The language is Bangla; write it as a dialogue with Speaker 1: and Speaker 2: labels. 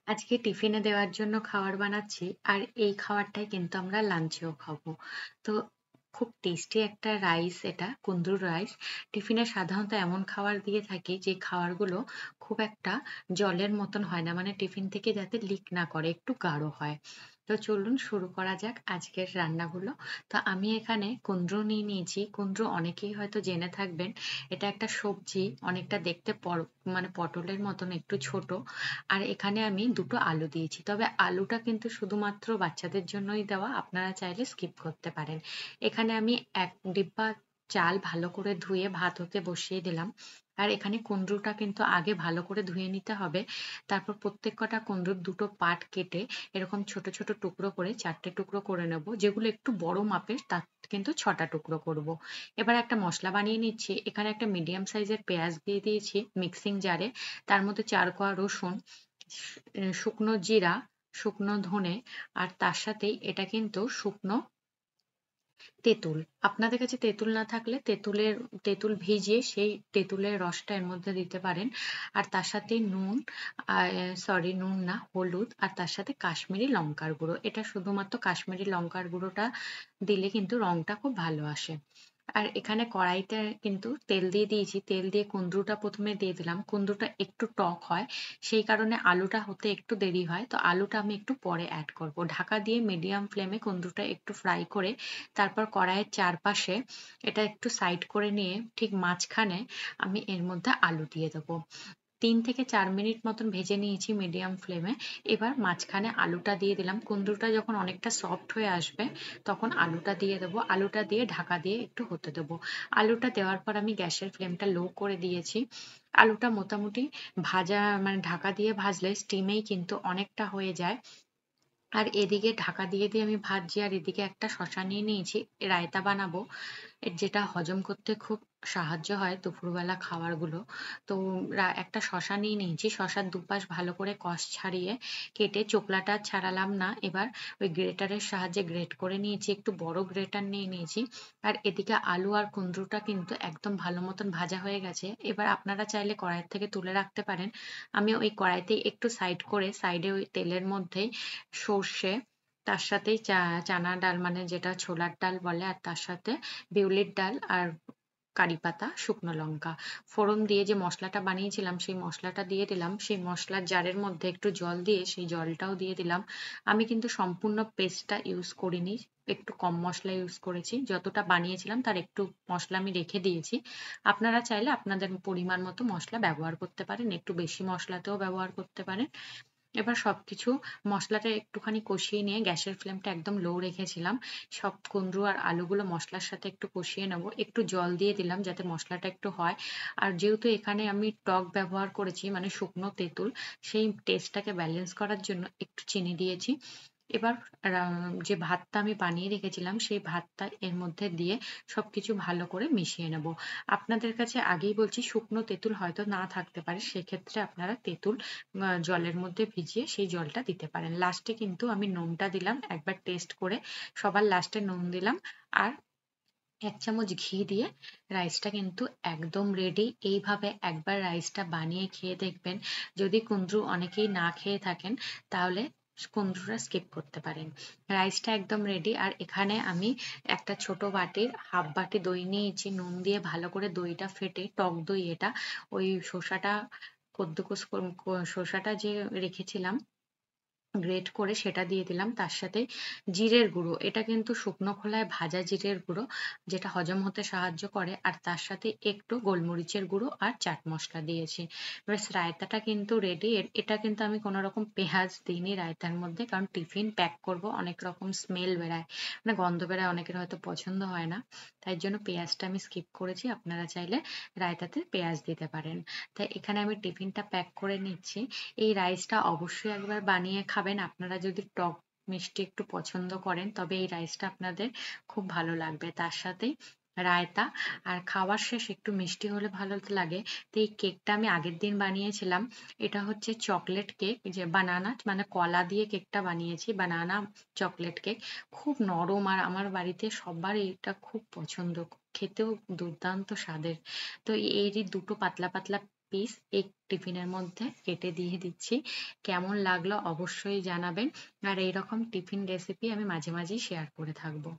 Speaker 1: আজকে টিফিনে দেওয়ার জন্য খাবার বানাচ্ছি আর এই খাবারটাই কিন্তু আমরা লাঞ্চেও খাবো। তো খুব টেস্টি একটা রাইস, এটা কুন্দরুর রাইস। টিফিনে সাধারণত এমন খাবার দিয়ে থাকি যে খাবারগুলো খুব একটা জলের মতন হয় না, মানে টিফিন থেকে যাতে লিক না করে, একটু গাঢ় হয়। তো চলুন শুরু করা যাক আজকের রান্নাগুলো। তো আমি এখানে কুমড়ো নিয়ে নিয়েছি। কুমড়ো অনেকেই হয়তো জেনে থাকবেন, এটা একটা সবজি, অনেকটা দেখতে মানে পটলের মতন একটু ছোট। আর এখানে আমি দুটো আলু দিয়েছি, তবে আলুটা কিন্তু শুধুমাত্র বাচ্চাদের জন্যই দেওয়া, আপনারা চাইলে স্কিপ করতে পারেন। এখানে আমি এক ডিব্বা চাল ভালো করে ধুয়ে ভাত হতে বসিয়ে দিলাম। আর এখানে কুমড়োটা কিন্তু আগে ভালো করে ধুয়ে নিতে হবে। তারপর প্রত্যেক কটা কুমড়োর দুটো পাট কেটে এরকম ছোট ছোট টুকরো করে 4টে টুকরো করে নেব। যেগুলো একটু বড় মাপের তার কিন্তু 6টা টুকরো করব। এবার একটা মশলা বানিয়ে নিচ্ছি। এখানে একটা মিডিয়াম সাইজের পেঁয়াজ দিয়ে দিয়েছি মিক্সিং জারে। তার মধ্যে 4 কোয়া রসুন, শুকনো জিরা, শুকনো ধনে, আর তার সাথেই এটা কিন্তু শুকনো তেঁতুল। আপনাদের কাছে তেঁতুল না থাকলে তেঁতুল ভিজিয়ে সেই তেঁতুলের রসটা এর মধ্যে দিতে পারেন। আর তার সাথে নুন, নুন না, হলুদ, আর তার সাথে কাশ্মীরি লঙ্কার গুঁড়ো। এটা শুধুমাত্র কাশ্মীরি লঙ্কার গুঁড়োটা দিলে কিন্তু রংটা খুব ভালো আসে। আর এখানে কড়াইতে কিন্তু তেল দিয়ে দিয়েছি। তেল দিয়ে কুমড়োটা প্রথমে দিয়ে দিলাম। কুমড়োটা একটু টক হয়, সেই কারণে আলুটা হতে একটু দেরি হয়। তো আলুটা আমি একটু পরে অ্যাড করব। ঢাকা দিয়ে মিডিয়াম ফ্লেমে কুমড়োটা একটু ফ্রাই করে তারপর কড়াইয়ের চারপাশে এটা একটু সাইড করে নিয়ে ঠিক মাঝখানে আমি এর মধ্যে আলু দিয়ে দেবো। 3 থেকে 4 মিনিট মতন ভেজে নিয়েছি মিডিয়াম ফ্লেমে। এবার মাঝখানে আলুটা দিয়ে দিলাম। কুমড়োটা যখন অনেকটা সফট হয়ে আসবে তখন আলুটা দিয়ে দেবো। আলুটা দিয়ে ঢাকা দিয়ে একটু হতে দেবো। আলুটা দেওয়ার পর আমি গ্যাসের ফ্লেমটা লো করে দিয়েছি। আলুটা মোটামুটি ভাজা, মানে ঢাকা দিয়ে ভাজলে স্টিমেই কিন্তু অনেকটা হয়ে যায়। আর এদিকে ঢাকা দিয়ে দিয়ে আমি ভাজছি, আর এদিকে একটা শসা নিয়ে নিয়েছি, রায়তা বানাবো। যেটা হজম করতে খুব সাহায্য হয় দুপুরবেলা খাবারগুলো। তো একটা শসা নিয়ে নিয়েছি। শসার দুপাশ ভালো করে কষ ছাড়িয়ে কেটে চোকলাটা ছাড়ালাম না। এবার ওই গ্রেটারের সাহায্যে গ্রেট করে নিয়েছি, একটু বড় গ্রেটার নিয়ে নিয়েছি। আর এদিকে আলু আর কুমড়োটা কিন্তু একদম ভালো মতন ভাজা হয়ে গেছে। এবার আপনারা চাইলে কড়াই থেকে তুলে রাখতে পারেন। আমি ওই কড়াইতেই একটু সাইড করে সাইডে ওই তেলের মধ্যেই সর্ষে, তার সাথেই চানা ডাল, মানে যেটা ছোলার ডাল বলে, আর তার সাথে বিউলির ডাল আর কারি পাতা, শুকনো লঙ্কা ফোড়ন দিয়ে যে মশলাটা বানিয়েছিলাম সেই মশলাটা দিয়ে দিলাম। সেই মশলার জারের মধ্যে একটু জল দিয়ে সেই জলটাও দিয়ে দিলাম। আমি কিন্তু সম্পূর্ণ পেস্টটা ইউজ করিনি, একটু কম মশলা ইউজ করেছি। যতটা বানিয়েছিলাম তার একটু মশলা আমি রেখে দিয়েছি। আপনারা চাইলে আপনাদের পরিমাণ মতো মশলা ব্যবহার করতে পারেন, একটু বেশি মশলাতেও ব্যবহার করতে পারেন। এবার সবকিছু মশলাটা একটুখানি কষিয়ে নিয়ে গ্যাসের ফ্লেমটা একদম লো রেখেছিলাম। সব কুমড়ো আর আলুগুলো মশলার সাথে একটু কষিয়ে নেব। একটু জল দিয়ে দিলাম যাতে মশলাটা একটু হয়। আর যেহেতু এখানে আমি টক ব্যবহার করেছি, মানে শুকনো তেঁতুল, সেই টেস্টটাকে ব্যালেন্স করার জন্য একটু চিনি দিয়েছি। এবার যে ভাতটা আমি বানিয়ে রেখেছিলাম সেই ভাতটা এর মধ্যে দিয়ে সবকিছু ভালো করে মিশিয়ে নেব। আপনাদের কাছে আগেই বলছি শুকনো তেঁতুল হয়তো না থাকতে পারে, সেক্ষেত্রে আপনারা তেঁতুল জলের মধ্যে ভিজিয়ে সেই জলটা দিতে পারেন। লাস্টে কিন্তু আমি নুনটা দিলাম একবার টেস্ট করে। সবার লাস্টে নুন দিলাম। আর 1 চামচ ঘি দিয়ে রাইসটা কিন্তু একদম রেডি। এইভাবে একবার রাইসটা বানিয়ে খেয়ে দেখবেন। যদি কুমড়ো অনেকেই না খেয়ে থাকেন তাহলে কুমড়োটা স্কিপ করতে পারেন। রাইসটা একদম রেডি। আর এখানে আমি একটা ছোট বাটির হাফ বাটি দই নিয়েছি, নুন দিয়ে ভালো করে দইটা ফেটে, টক দই এটা, ওই শসাটা কদ্দুকস শসাটা যে রেখেছিলাম গ্রেট করে সেটা দিয়ে দিলাম। তার সাথে জিরের গুঁড়ো, এটা কিন্তু শুকনো খোলায় ভাজা জিরের গুঁড়ো, যেটা হজম হতে সাহায্য করে। আর তার সাথে একটু গোলমরিচের গুঁড়ো আর চাট মশলা দিয়েছি। ব্যাস, রায়তাটা কিন্তু রেডি। এটা কিন্তু আমি কোনো রকম পেঁয়াজ দিইনি রায়তার মধ্যে, কারণ টিফিন প্যাক করব, অনেক রকম স্মেল বেরায়, মানে গন্ধ বেরায়, অনেকের হয়তো পছন্দ হয় না। তাই জন্য পেঁয়াজটা আমি স্কিপ করেছি। আপনারা চাইলে রায়তাতে পেঁয়াজ দিতে পারেন। তাই এখানে আমি টিফিনটা প্যাক করে নিচ্ছি। এই রাইসটা অবশ্যই একবার বানিয়ে খাবেন। আপনারা যদি টক মিষ্টি একটু পছন্দ করেন তবে এই রাইসটা আপনাদের খুব ভালো লাগবে। তার সাথেই রায়তা, আর খাওয়ার শেষ একটু মিষ্টি হলে ভালো লাগে। তো এই কেকটা আমি আগের দিন বানিয়েছিলাম। এটা হচ্ছে চকলেট কেক, যে বানানা, মানে কলা দিয়ে কেকটা বানিয়েছি, বানানা চকলেট কেক। খুব নরম, আর আমার বাড়িতে সবার এটা খুব পছন্দ, খেতেও দুর্দান্ত স্বাদের। তো এরই দুটো পাতলা পাতলা পিস এই টিফিনের মধ্যে কেটে দিয়ে দিচ্ছি। কেমন লাগলো অবশ্যই জানাবেন। আর এইরকম টিফিন রেসিপি আমি মাঝে মাঝেই শেয়ার করে থাকবো।